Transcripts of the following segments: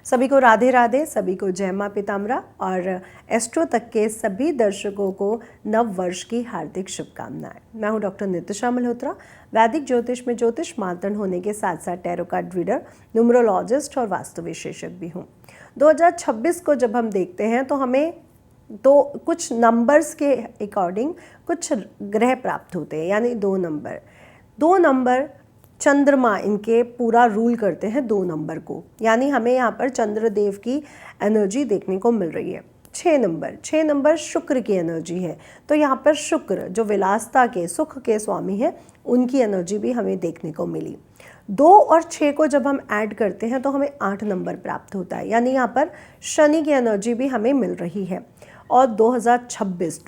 सभी को राधे राधे, सभी को जय मां पीताम्बरा और एस्ट्रो तक के सभी दर्शकों को नव वर्ष की हार्दिक शुभकामनाएं। मैं हूं डॉक्टर नितिशा मल्होत्रा, वैदिक ज्योतिष में ज्योतिष मार्तंड होने के साथ साथ टैरो कार्ड रीडर, न्यूमरोलॉजिस्ट और वास्तु विशेषज्ञ भी हूं। 2026 को जब हम देखते हैं तो हमें तो कुछ नंबर्स के अकॉर्डिंग कुछ ग्रह प्राप्त होते हैं, यानी दो नंबर चंद्रमा इनके पूरा रूल करते हैं 2 नंबर को, यानी हमें यहाँ पर चंद्रदेव की एनर्जी देखने को मिल रही है। 6 नंबर शुक्र की एनर्जी है, तो यहाँ पर शुक्र जो विलासता के सुख के स्वामी हैं उनकी एनर्जी भी हमें देखने को मिली। 2 और 6 को जब हम ऐड करते हैं तो हमें 8 नंबर प्राप्त होता है, यानी यहाँ पर शनि की एनर्जी भी हमें मिल रही है। और 2026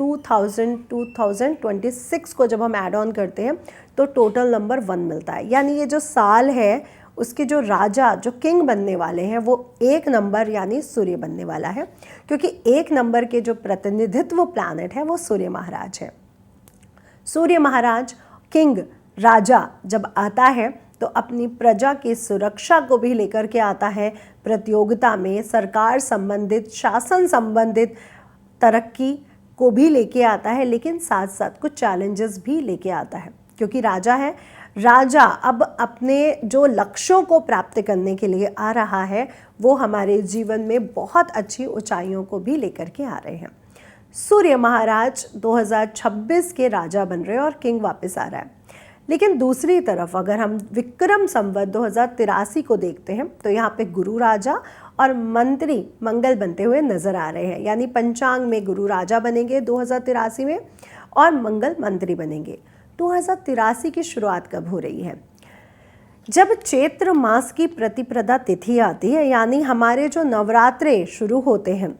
को जब हम ऐड ऑन करते हैं तो टोटल नंबर 1 मिलता है, यानी ये जो साल है उसके जो राजा जो किंग बनने वाले हैं वो 1 नंबर यानी सूर्य बनने वाला है, क्योंकि 1 नंबर के जो प्रतिनिधित्व प्लैनेट है वो सूर्य महाराज है। सूर्य महाराज किंग राजा जब आता है तो अपनी प्रजा की सुरक्षा को भी लेकर के आता है, प्रतियोगिता में सरकार संबंधित, शासन संबंधित तरक्की को भी लेके आता है, लेकिन साथ साथ कुछ चैलेंजेस भी लेके आता है, क्योंकि राजा है। राजा अब अपने जो लक्ष्यों को प्राप्त करने के लिए आ रहा है वो हमारे जीवन में बहुत अच्छी ऊंचाइयों को भी लेकर के आ रहे हैं। सूर्य महाराज 2026 के राजा बन रहे हैं और किंग वापस आ रहा है। लेकिन दूसरी तरफ अगर हम विक्रम संवत 2083 को देखते हैं तो यहाँ पे गुरु राजा और मंत्री मंगल बनते हुए नजर आ रहे हैं, यानी पंचांग में गुरु राजा बनेंगे 2083 में और मंगल मंत्री बनेंगे। 2083 की शुरुआत कब हो रही है? जब चैत्र मास की प्रतिपदा तिथि आती है, यानी हमारे जो नवरात्रे शुरू होते हैं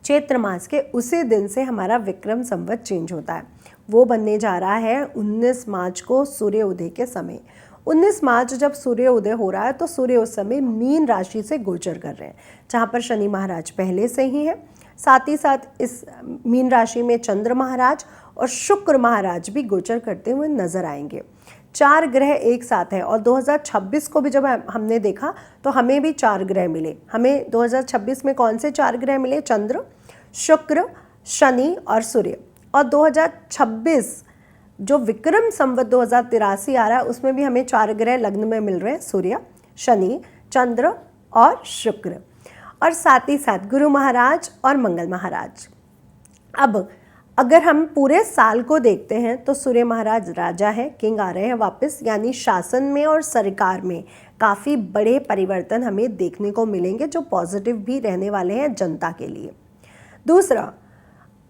चैत्र मास के, उसी दिन से हमारा विक्रम संवत चेंज होता है। वो बनने जा रहा है 19 मार्च को सूर्य उदय के समय। 19 मार्च जब सूर्य उदय हो रहा है तो सूर्य उस समय मीन राशि से गोचर कर रहे हैं, जहाँ पर शनि महाराज पहले से ही है। साथ ही साथ इस मीन राशि में चंद्र महाराज और शुक्र महाराज भी गोचर करते हुए नजर आएंगे। 4 ग्रह एक साथ है और 2026 को भी जब हमने देखा तो हमें भी 4 ग्रह मिले। हमें 2026 में कौन से 4 ग्रह मिले? चंद्र, शुक्र, शनि और सूर्य। और 2026 जो विक्रम संवत 2083 आ रहा है उसमें भी हमें 4 ग्रह लग्न में मिल रहे हैं, सूर्य, शनि, चंद्र और शुक्र, और साथ ही साथ गुरु महाराज और मंगल महाराज। अब अगर हम पूरे साल को देखते हैं तो सूर्य महाराज राजा है, किंग आ रहे हैं वापस, यानी शासन में और सरकार में काफ़ी बड़े परिवर्तन हमें देखने को मिलेंगे जो पॉजिटिव भी रहने वाले हैं जनता के लिए। दूसरा,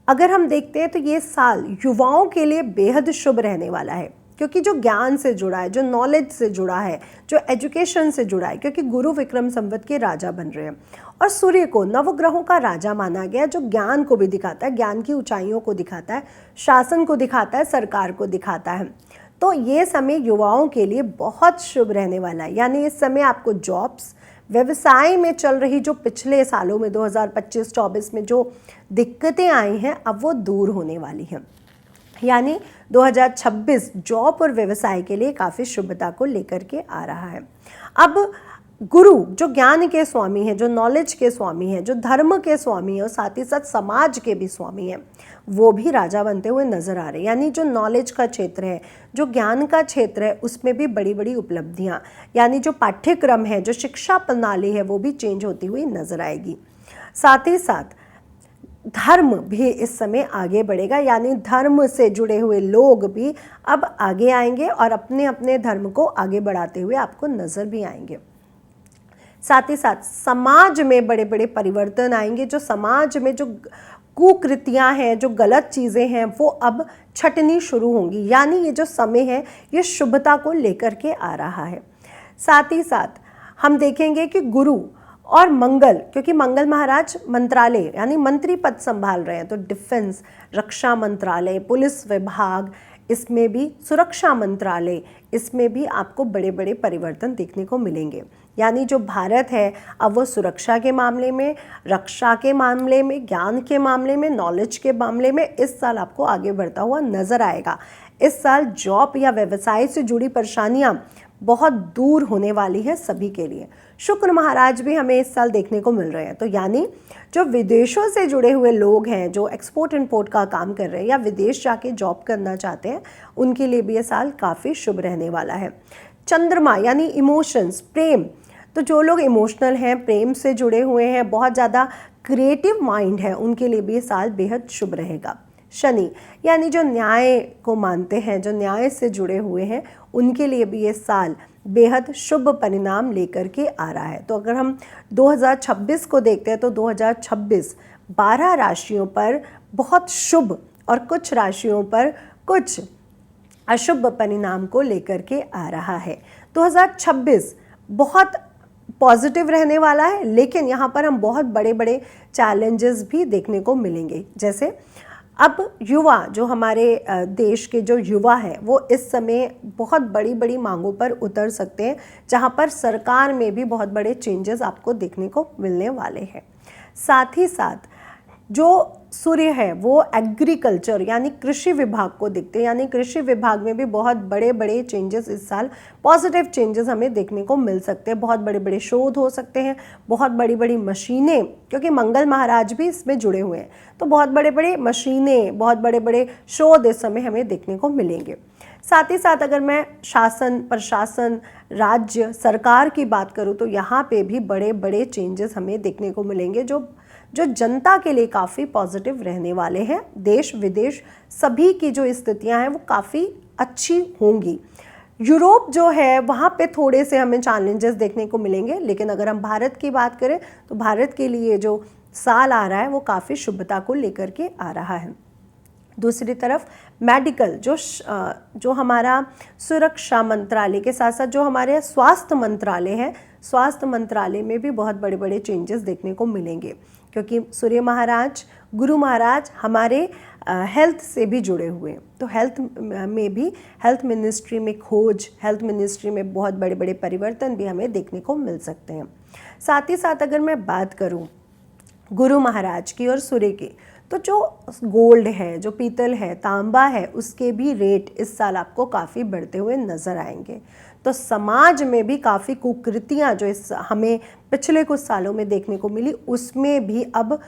अगर हम देखते हैं तो ये साल युवाओं के लिए बेहद शुभ रहने वाला है, क्योंकि जो ज्ञान से जुड़ा है, जो नॉलेज से जुड़ा है, जो एजुकेशन से जुड़ा है, क्योंकि गुरु विक्रम संवत के राजा बन रहे हैं और सूर्य को नवग्रहों का राजा माना गया, जो ज्ञान को भी दिखाता है, ज्ञान की ऊंचाइयों को दिखाता है, शासन को दिखाता है, सरकार को दिखाता है। तो ये समय युवाओं के लिए बहुत शुभ रहने वाला है, यानी इस समय आपको जॉब्स, व्यवसाय में चल रही जो पिछले सालों में 2025-24 में जो दिक्कतें आई हैं अब वो दूर होने वाली हैं, यानी 2026 जॉब और व्यवसाय के लिए काफ़ी शुभता को लेकर के आ रहा है। अब गुरु जो ज्ञान के स्वामी हैं, जो नॉलेज के स्वामी हैं, जो धर्म के स्वामी हैं और साथ ही साथ समाज के भी स्वामी हैं, वो भी राजा बनते हुए नजर आ रहे हैं, यानी जो नॉलेज का क्षेत्र है, जो ज्ञान का क्षेत्र है, उसमें भी बड़ी बड़ी उपलब्धियाँ, यानी जो पाठ्यक्रम है, जो शिक्षा प्रणाली है वो भी चेंज होती हुई नजर आएगी। साथ ही साथ धर्म भी इस समय आगे बढ़ेगा, यानी धर्म से जुड़े हुए लोग भी अब आगे आएंगे और अपने अपने धर्म को आगे बढ़ाते हुए आपको नजर भी आएंगे। साथ ही साथ समाज में बड़े बड़े परिवर्तन आएंगे, जो समाज में जो कुकृतियां हैं, जो गलत चीज़ें हैं वो अब छटनी शुरू होंगी, यानी ये जो समय है ये शुभता को लेकर के आ रहा है। साथ ही साथ हम देखेंगे कि गुरु और मंगल, क्योंकि मंगल महाराज मंत्रालय यानी मंत्री पद संभाल रहे हैं, तो डिफेंस, रक्षा मंत्रालय, पुलिस विभाग, इसमें भी सुरक्षा मंत्रालय, इसमें भी आपको बड़े बड़े परिवर्तन देखने को मिलेंगे। यानी जो भारत है अब वो सुरक्षा के मामले में, रक्षा के मामले में, ज्ञान के मामले में, नॉलेज के मामले में इस साल आपको आगे बढ़ता हुआ नजर आएगा। इस साल जॉब या व्यवसाय से जुड़ी परेशानियां बहुत दूर होने वाली है सभी के लिए। शुक्र महाराज भी हमें इस साल देखने को मिल रहे हैं। तो यानी जो विदेशों से जुड़े हुए लोग हैं, जो एक्सपोर्ट इंपोर्ट का काम कर रहे हैं या विदेश जाके जॉब करना चाहते हैं, उनके लिए भी ये साल काफ़ी शुभ रहने वाला है। चंद्रमा यानी इमोशंस, प्रेम, तो जो लोग इमोशनल हैं, प्रेम से जुड़े हुए हैं, बहुत ज़्यादा क्रिएटिव माइंड है, उनके लिए भी ये साल बेहद शुभ रहेगा। शनि यानी जो न्याय को मानते हैं, जो न्याय से जुड़े हुए हैं, उनके लिए भी ये साल बेहद शुभ परिणाम लेकर के आ रहा है। तो अगर हम 2026 को देखते हैं तो 2026 12 राशियों पर बहुत शुभ और कुछ राशियों पर कुछ अशुभ परिणाम को लेकर के आ रहा है। 2026 बहुत पॉजिटिव रहने वाला है, लेकिन यहाँ पर हम बहुत बड़े बड़े चैलेंजेस भी देखने को मिलेंगे। जैसे अब युवा, जो हमारे देश के जो युवा हैं, वो इस समय बहुत बड़ी बड़ी मांगों पर उतर सकते हैं, जहाँ पर सरकार में भी बहुत बड़े चेंजेस आपको देखने को मिलने वाले हैं। साथ ही साथ जो सूर्य है वो एग्रीकल्चर यानी कृषि विभाग को दिखते हैं, यानी कृषि विभाग में भी बहुत बड़े बड़े चेंजेस इस साल, पॉजिटिव चेंजेस हमें देखने को मिल सकते हैं। बहुत बड़े बड़े शोध हो सकते हैं, बहुत बड़ी बड़ी मशीनें, क्योंकि मंगल महाराज भी इसमें जुड़े हुए हैं, तो बहुत बड़े बड़े मशीनें, बहुत बड़े बड़े शोध इस समय हमें देखने को मिलेंगे। साथ ही साथ अगर मैं शासन, प्रशासन, राज्य सरकार की बात करूँ तो यहाँ पे भी बड़े बड़े चेंजेस हमें देखने को मिलेंगे, जो जनता के लिए काफ़ी पॉजिटिव रहने वाले हैं। देश विदेश सभी की जो स्थितियां हैं वो काफ़ी अच्छी होंगी। यूरोप जो है वहाँ पे थोड़े से हमें चैलेंजेस देखने को मिलेंगे, लेकिन अगर हम भारत की बात करें तो भारत के लिए जो साल आ रहा है वो काफ़ी शुभता को लेकर के आ रहा है। दूसरी तरफ मेडिकल, जो हमारा सुरक्षा मंत्रालय के साथ साथ जो हमारे स्वास्थ्य मंत्रालय है, स्वास्थ्य मंत्रालय में भी बहुत बड़े बड़े चेंजेस देखने को मिलेंगे, क्योंकि सूर्य महाराज, गुरु महाराज हमारे हेल्थ से भी जुड़े हुए हैं। तो हेल्थ में भी, हेल्थ मिनिस्ट्री में खोज, हेल्थ मिनिस्ट्री में बहुत बड़े बड़े परिवर्तन भी हमें देखने को मिल सकते हैं। साथ ही साथ अगर मैं बात करूं गुरु महाराज की और सूर्य की, तो जो गोल्ड है, जो पीतल है, तांबा है, उसके भी रेट इस साल आपको काफ़ी बढ़ते हुए नज़र आएंगे। तो समाज में भी काफ़ी कुकृतियाँ जो हमें पिछले कुछ सालों में देखने को मिली, उसमें भी अब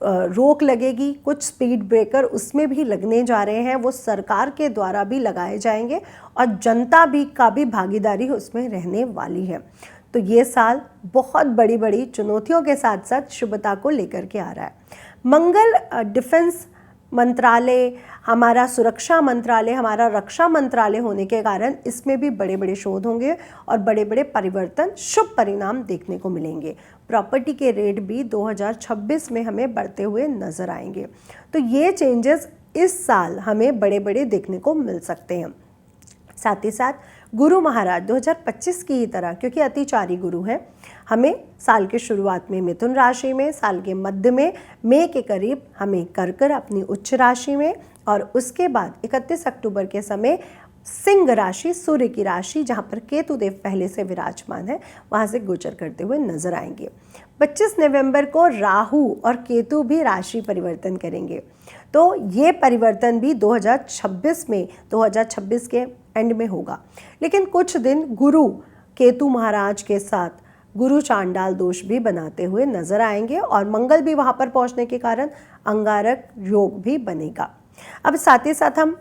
रोक लगेगी। कुछ स्पीड ब्रेकर उसमें भी लगने जा रहे हैं, वो सरकार के द्वारा भी लगाए जाएंगे और जनता का भी भागीदारी उसमें रहने वाली है। तो ये साल बहुत बड़ी बड़ी चुनौतियों के साथ साथ शुभता को लेकर के आ रहा है। मंगल डिफेंस मंत्रालय, हमारा सुरक्षा मंत्रालय, हमारा रक्षा मंत्रालय होने के कारण इसमें भी बड़े बड़े शोध होंगे और बड़े बड़े परिवर्तन, शुभ परिणाम देखने को मिलेंगे। प्रॉपर्टी के रेट भी 2026 में हमें बढ़ते हुए नजर आएंगे। तो ये चेंजेस इस साल हमें बड़े बड़े देखने को मिल सकते हैं। साथ ही साथ गुरु महाराज 2025 की ही तरह, क्योंकि अतिचारी गुरु हैं, हमें साल के शुरुआत में मिथुन राशि में, साल के मध्य में मई के करीब हमें कर अपनी उच्च राशि में, और उसके बाद 31 अक्टूबर के समय सिंह राशि, सूर्य की राशि, जहाँ पर केतु देव पहले से विराजमान है, वहाँ से गोचर करते हुए नजर आएंगे। 25 नवंबर को राहु और केतु भी राशि परिवर्तन करेंगे। तो ये परिवर्तन भी 2026 के एंड में होगा। लेकिन कुछ दिन गुरु केतु महाराज के साथ गुरु चांडाल दोष भी बनाते हुए नजर आएंगे, और मंगल भी वहाँ पर पहुँचने के कारण अंगारक योग भी बनेगा। अब साथ ही साथ हम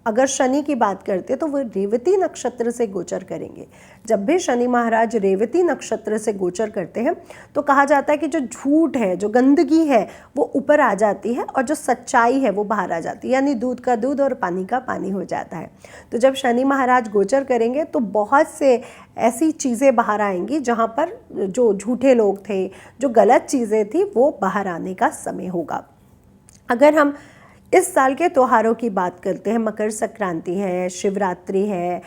अगर शनि की बात करते हैं तो वो रेवती नक्षत्र से गोचर करेंगे। जब भी शनि महाराज रेवती नक्षत्र से गोचर करते हैं तो कहा जाता है कि जो झूठ है, जो गंदगी है, वो ऊपर आ जाती है और जो सच्चाई है वो बाहर आ जाती है, यानी दूध का दूध और पानी का पानी हो जाता है। तो जब शनि महाराज गोचर करेंगे तो बहुत से ऐसी चीज़ें बाहर आएंगी जहाँ पर जो झूठे लोग थे, जो गलत चीज़ें थी, वो बाहर आने का समय होगा। अगर हम इस साल के त्योहारों की बात करते हैं, मकर संक्रांति है, शिवरात्रि है,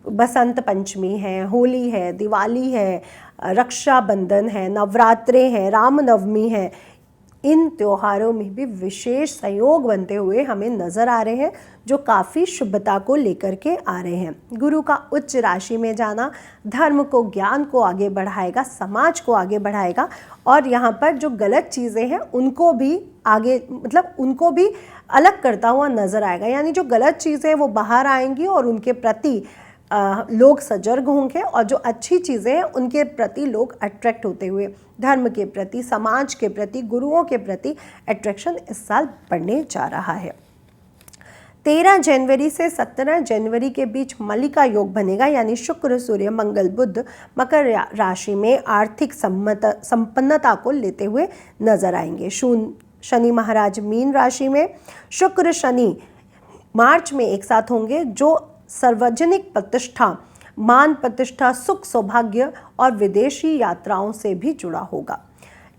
बसंत पंचमी है, होली है, दिवाली है, रक्षाबंधन है, नवरात्रे हैं, रामनवमी है, इन त्योहारों में भी विशेष संयोग बनते हुए हमें नज़र आ रहे हैं, जो काफ़ी शुभता को लेकर के आ रहे हैं। गुरु का उच्च राशि में जाना धर्म को, ज्ञान को आगे बढ़ाएगा, समाज को आगे बढ़ाएगा, और यहाँ पर जो गलत चीज़ें हैं उनको भी आगे, मतलब उनको भी अलग करता हुआ नज़र आएगा। यानी जो गलत चीज़ें हैं वो बाहर आएंगी और उनके प्रति लोग सजग होंगे और जो अच्छी चीज़ें हैं उनके प्रति लोग अट्रैक्ट होते हुए धर्म के प्रति, समाज के प्रति, गुरुओं के प्रति अट्रैक्शन इस साल बढ़ने जा रहा है। 13 जनवरी से 17 जनवरी के बीच मलिका योग बनेगा, यानी शुक्र, सूर्य, मंगल, बुध मकर राशि में आर्थिक संपन्नता को लेते हुए नजर आएंगे। शनि महाराज मीन राशि में, शुक्र शनि मार्च में एक साथ होंगे, जो सार्वजनिक प्रतिष्ठा, मान प्रतिष्ठा, सुख, सौभाग्य और विदेशी यात्राओं से भी जुड़ा होगा।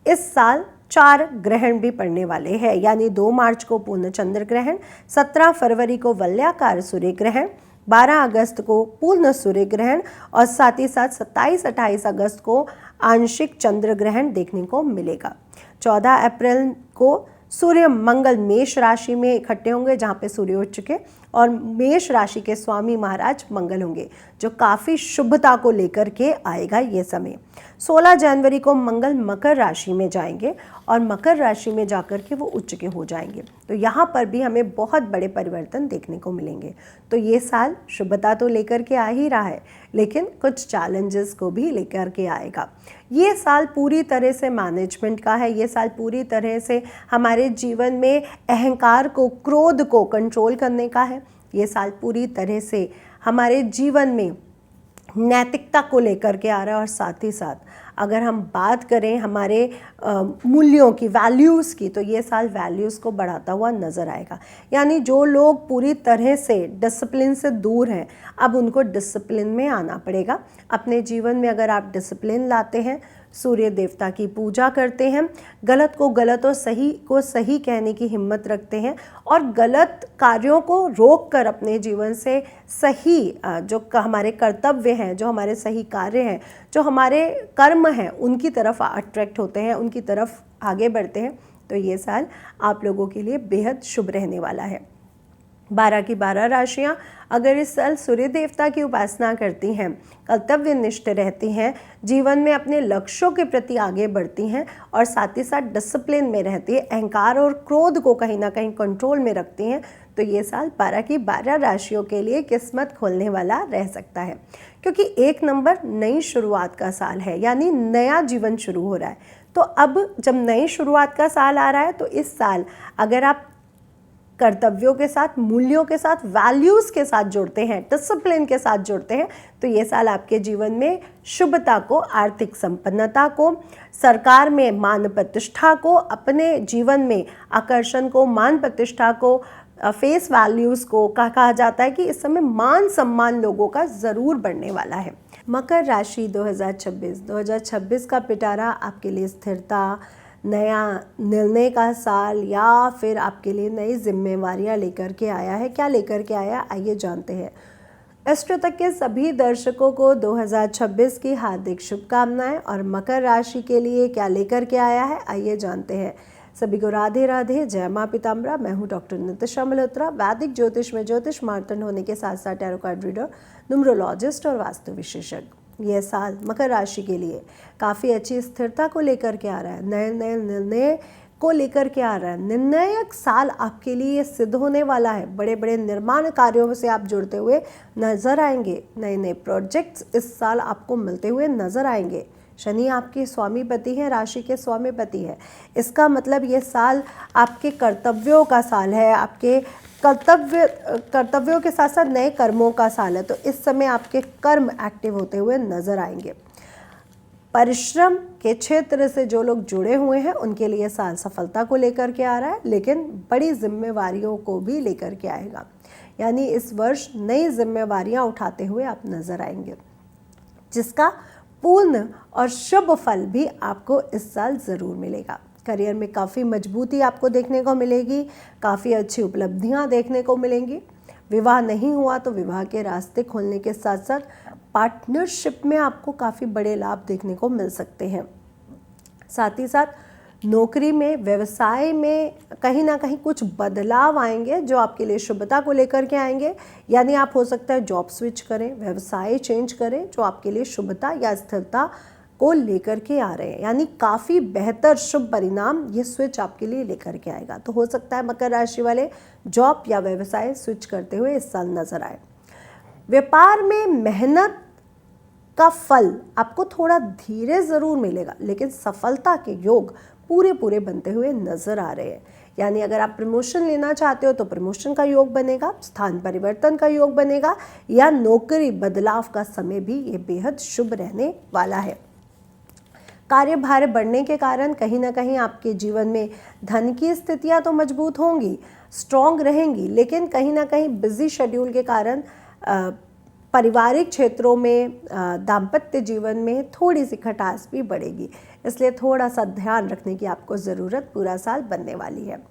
इस साल 4 ग्रहण भी पड़ने वाले हैं, यानी 2 मार्च को पूर्ण चंद्र ग्रहण, 17 फरवरी को वलयाकार सूर्य ग्रहण, 12 अगस्त को पूर्ण सूर्य ग्रहण और साथ ही साथ 27-28 अगस्त को आंशिक चंद्र ग्रहण देखने को मिलेगा। 14 अप्रैल को सूर्य मंगल मेष राशि में इकट्ठे होंगे, जहाँ पे सूर्य उच्च चुके, और मेष राशि के स्वामी महाराज मंगल होंगे, जो काफ़ी शुभता को लेकर के आएगा ये समय। 16 जनवरी को मंगल मकर राशि में जाएंगे और मकर राशि में जाकर के वो उच्च के हो जाएंगे, तो यहाँ पर भी हमें बहुत बड़े परिवर्तन देखने को मिलेंगे। तो ये साल शुभता तो लेकर के आ ही रहा है, लेकिन कुछ चैलेंजेस को भी लेकर के आएगा। ये साल पूरी तरह से मैनेजमेंट का है, ये साल पूरी तरह से हमारे जीवन में अहंकार को, क्रोध को कंट्रोल करने का है। ये साल पूरी तरह से हमारे जीवन में नैतिकता को लेकर के आ रहा है, और साथ ही साथ अगर हम बात करें हमारे मूल्यों की, वैल्यूज़ की, तो ये साल वैल्यूज़ को बढ़ाता हुआ नज़र आएगा। यानी जो लोग पूरी तरह से डिसिप्लिन से दूर हैं, अब उनको डिसिप्लिन में आना पड़ेगा। अपने जीवन में अगर आप डिसिप्लिन लाते हैं, सूर्य देवता की पूजा करते हैं, गलत को गलत और सही को सही कहने की हिम्मत रखते हैं, और गलत कार्यों को रोक कर अपने जीवन से सही जो हमारे कर्तव्य हैं, जो हमारे सही कार्य हैं, जो हमारे कर्म हैं, उनकी तरफ अट्रैक्ट होते हैं, उनकी तरफ आगे बढ़ते हैं, तो ये साल आप लोगों के लिए बेहद शुभ रहने वाला है। 12 की 12 राशियाँ अगर इस साल सूर्य देवता की उपासना करती हैं, कर्तव्यनिष्ठ रहती हैं, जीवन में अपने लक्ष्यों के प्रति आगे बढ़ती हैं और साथ ही साथ डिसिप्लिन में रहती है, अहंकार और क्रोध को कहीं ना कहीं कंट्रोल में रखती हैं, तो ये साल 12 की 12 राशियों के लिए किस्मत खोलने वाला रह सकता है। क्योंकि 1 नंबर नई शुरुआत का साल है, यानी नया जीवन शुरू हो रहा है। तो अब जब नई शुरुआत का साल आ रहा है, तो इस साल अगर आप कर्तव्यों के साथ, मूल्यों के साथ, वैल्यूज़ के साथ जुड़ते हैं, डिसिप्लिन के साथ जुड़ते हैं, तो ये साल आपके जीवन में शुभता को, आर्थिक संपन्नता को, सरकार में मान प्रतिष्ठा को, अपने जीवन में आकर्षण को, मान प्रतिष्ठा को, फेस वैल्यूज़ को कहा जाता है कि इस समय मान सम्मान लोगों का ज़रूर बढ़ने वाला है। मकर राशि 2026 का पिटारा आपके लिए स्थिरता, नया निर्णय का साल, या फिर आपके लिए नई जिम्मेवारियां लेकर के आया है। क्या लेकर के आया, आइए जानते हैं। एस्ट्रो तक के सभी दर्शकों को 2026 की हार्दिक शुभकामनाएं, और मकर राशि के लिए क्या लेकर के आया है, आइए जानते हैं। सभी को राधे राधे, जय माँ पीताम्बरा। मैं हूँ डॉक्टर नितिशा मल्होत्रा, वैदिक ज्योतिष में ज्योतिष मार्तंड होने के साथ साथ टैरो कार्ड रीडर, न्यूमरोलॉजिस्ट और वास्तु विशेषज्ञ। यह साल मकर राशि के लिए काफ़ी अच्छी स्थिरता को लेकर के आ रहा है, नए नए निर्णय को लेकर के आ रहा है। निर्णायक साल आपके लिए सिद्ध होने वाला है। बड़े बड़े निर्माण कार्यों से आप जुड़ते हुए नजर आएंगे। नए नए प्रोजेक्ट्स इस साल आपको मिलते हुए नजर आएंगे। शनि आपके स्वामीपति हैं, राशि के स्वामीपति है। इसका मतलब ये साल आपके कर्तव्यों का साल है, आपके कर्तव्यों के साथ साथ नए कर्मों का साल है। तो इस समय आपके कर्म एक्टिव होते हुए नजर आएंगे। परिश्रम के क्षेत्र से जो लोग जुड़े हुए हैं उनके लिए साल सफलता को लेकर के आ रहा है, लेकिन बड़ी जिम्मेवारियों को भी लेकर के आएगा। यानी इस वर्ष नई जिम्मेवारियां उठाते हुए आप नजर आएंगे, जिसका पूर्ण और शुभ फल भी आपको इस साल ज़रूर मिलेगा। करियर में काफ़ी मजबूती आपको देखने को मिलेगी, काफ़ी अच्छी उपलब्धियां देखने को मिलेंगी। विवाह नहीं हुआ तो विवाह के रास्ते खोलने के साथ साथ पार्टनरशिप में आपको काफ़ी बड़े लाभ देखने को मिल सकते हैं। साथ ही साथ नौकरी में, व्यवसाय में कहीं ना कहीं कुछ बदलाव आएंगे जो आपके लिए शुभता को लेकर के आएंगे। यानी आप हो सकता है जॉब स्विच करें, व्यवसाय चेंज करें, जो आपके लिए शुभता या स्थिरता को लेकर के आ रहे हैं। यानी काफ़ी बेहतर शुभ परिणाम ये स्विच आपके लिए लेकर के आएगा। तो हो सकता है मकर राशि वाले जॉब या व्यवसाय स्विच करते हुए इस साल नजर आए। व्यापार में मेहनत का फल आपको थोड़ा धीरे ज़रूर मिलेगा, लेकिन सफलता के योग पूरे पूरे बनते हुए नज़र आ रहे हैं। यानी अगर आप प्रमोशन लेना चाहते हो तो प्रमोशन का योग बनेगा, स्थान परिवर्तन का योग बनेगा, या नौकरी बदलाव का समय भी ये बेहद शुभ रहने वाला है। कार्यभार बढ़ने के कारण कहीं ना कहीं आपके जीवन में धन की स्थितियां तो मजबूत होंगी, स्ट्रॉन्ग रहेंगी, लेकिन कहीं ना कहीं बिजी शेड्यूल के कारण पारिवारिक क्षेत्रों में, दाम्पत्य जीवन में थोड़ी सी खटास भी बढ़ेगी, इसलिए थोड़ा सा ध्यान रखने की आपको ज़रूरत पूरा साल बनने वाली है।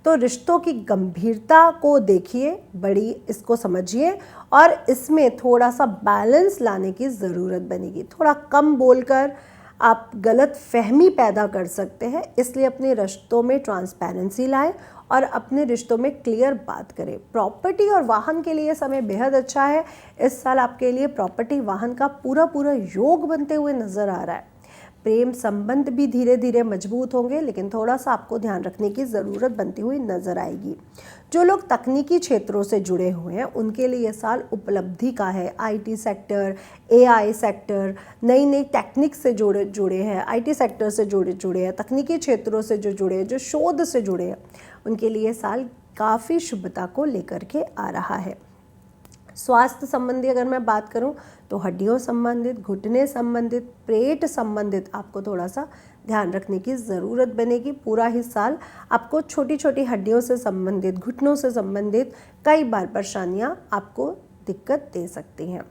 तो रिश्तों की गंभीरता को देखिए, बड़ी इसको समझिए, और इसमें थोड़ा सा बैलेंस लाने की ज़रूरत बनेगी। थोड़ा कम बोलकर आप गलत फहमी पैदा कर सकते हैं, इसलिए अपने रिश्तों में ट्रांसपेरेंसी लाएं और अपने रिश्तों में क्लियर बात करें। प्रॉपर्टी और वाहन के लिए समय बेहद अच्छा है। इस साल आपके लिए प्रॉपर्टी वाहन का पूरा पूरा योग बनते हुए नज़र आ रहा है। प्रेम संबंध भी धीरे धीरे मजबूत होंगे, लेकिन थोड़ा सा आपको ध्यान रखने की ज़रूरत बनती हुई नज़र आएगी। जो लोग तकनीकी क्षेत्रों से जुड़े हुए हैं उनके लिए ये साल उपलब्धि का है। आईटी सेक्टर, एआई सेक्टर, नई नई टेक्निक से जुड़े हैं, आईटी सेक्टर से जुड़े हैं, तकनीकी क्षेत्रों से जो जुड़े हैं, जो शोध से जुड़े हैं, उनके लिए साल काफ़ी शुभता को लेकर के आ रहा है। स्वास्थ्य संबंधी अगर मैं बात करूं तो हड्डियों संबंधित, घुटने संबंधित, पेट संबंधित आपको थोड़ा सा ध्यान रखने की ज़रूरत बनेगी। पूरा ही साल आपको छोटी छोटी हड्डियों से संबंधित, घुटनों से संबंधित कई बार परेशानियां आपको दिक्कत दे सकती हैं।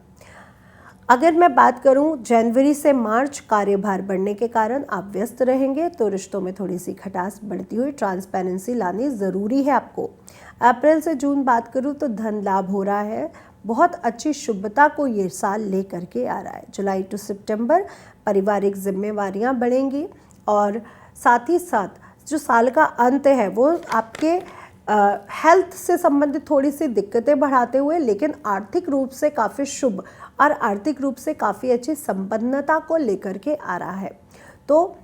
अगर मैं बात करूं जनवरी से मार्च, कार्यभार बढ़ने के कारण आप व्यस्त रहेंगे, तो रिश्तों में थोड़ी सी खटास बढ़ती हुई ट्रांसपेरेंसी लानी ज़रूरी है आपको। अप्रैल से जून बात करूं तो धन लाभ हो रहा है, बहुत अच्छी शुभता को ये साल ले करके आ रहा है। जुलाई टू सितंबर पारिवारिक जिम्मेवारियां बढ़ेंगी, और साथ ही साथ जो साल का अंत है वो आपके हेल्थ से संबंधित थोड़ी सी दिक्कतें बढ़ाते हुए, लेकिन आर्थिक रूप से काफ़ी शुभ और आर्थिक रूप से काफ़ी अच्छी संपन्नता को लेकर के आ रहा है। तो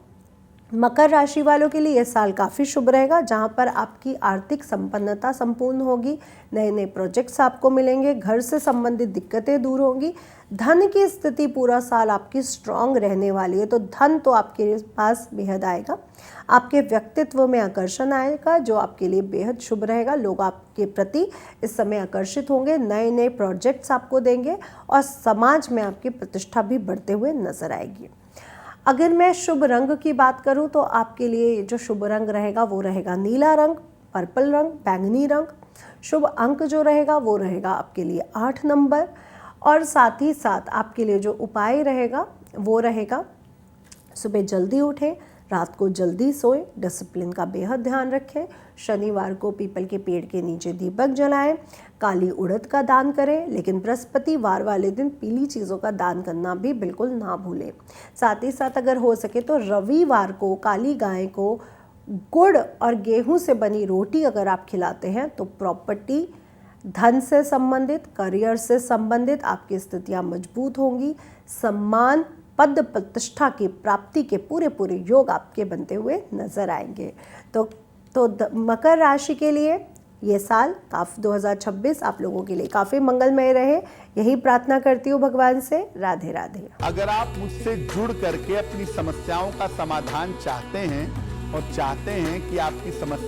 मकर राशि वालों के लिए यह साल काफ़ी शुभ रहेगा, जहां पर आपकी आर्थिक संपन्नता संपूर्ण होगी, नए नए प्रोजेक्ट्स आपको मिलेंगे, घर से संबंधित दिक्कतें दूर होंगी, धन की स्थिति पूरा साल आपकी स्ट्रांग रहने वाली है। तो धन तो आपके पास बेहद आएगा, आपके व्यक्तित्व में आकर्षण आएगा, जो आपके लिए बेहद शुभ रहेगा। लोग आपके प्रति इस समय आकर्षित होंगे, नए नए प्रोजेक्ट्स आपको देंगे, और समाज में आपकी प्रतिष्ठा भी बढ़ते हुए नजर आएगी। अगर मैं शुभ रंग की बात करूं तो आपके लिए जो शुभ रंग रहेगा वो रहेगा नीला रंग, पर्पल रंग, बैंगनी रंग। शुभ अंक जो रहेगा वो रहेगा आपके लिए 8 नंबर, और साथ ही साथ आपके लिए जो उपाय रहेगा वो रहेगा सुबह जल्दी उठें, रात को जल्दी सोएं, डिसिप्लिन का बेहद ध्यान रखें, शनिवार को पीपल के पेड़ के नीचे दीपक जलाएं, काली उड़द का दान करें, लेकिन बृहस्पतिवार वाले दिन पीली चीज़ों का दान करना भी बिल्कुल ना भूलें। साथ ही साथ अगर हो सके तो रविवार को काली गाय को गुड़ और गेहूं से बनी रोटी अगर आप खिलाते हैं तो प्रॉपर्टी, धन से संबंधित, करियर से संबंधित आपकी स्थितियां मजबूत होंगी, सम्मान, पद प्रतिष्ठा की प्राप्ति के पूरे पूरे योग आपके बनते हुए नजर आएंगे। तो मकर राशि के लिए ये साल 2026 आप लोगों के लिए काफ़ी मंगलमय रहे, यही प्रार्थना करती हूँ भगवान से। राधे राधे। अगर आप मुझसे जुड़ करके अपनी समस्याओं का समाधान चाहते हैं और चाहते हैं कि आपकी समस्या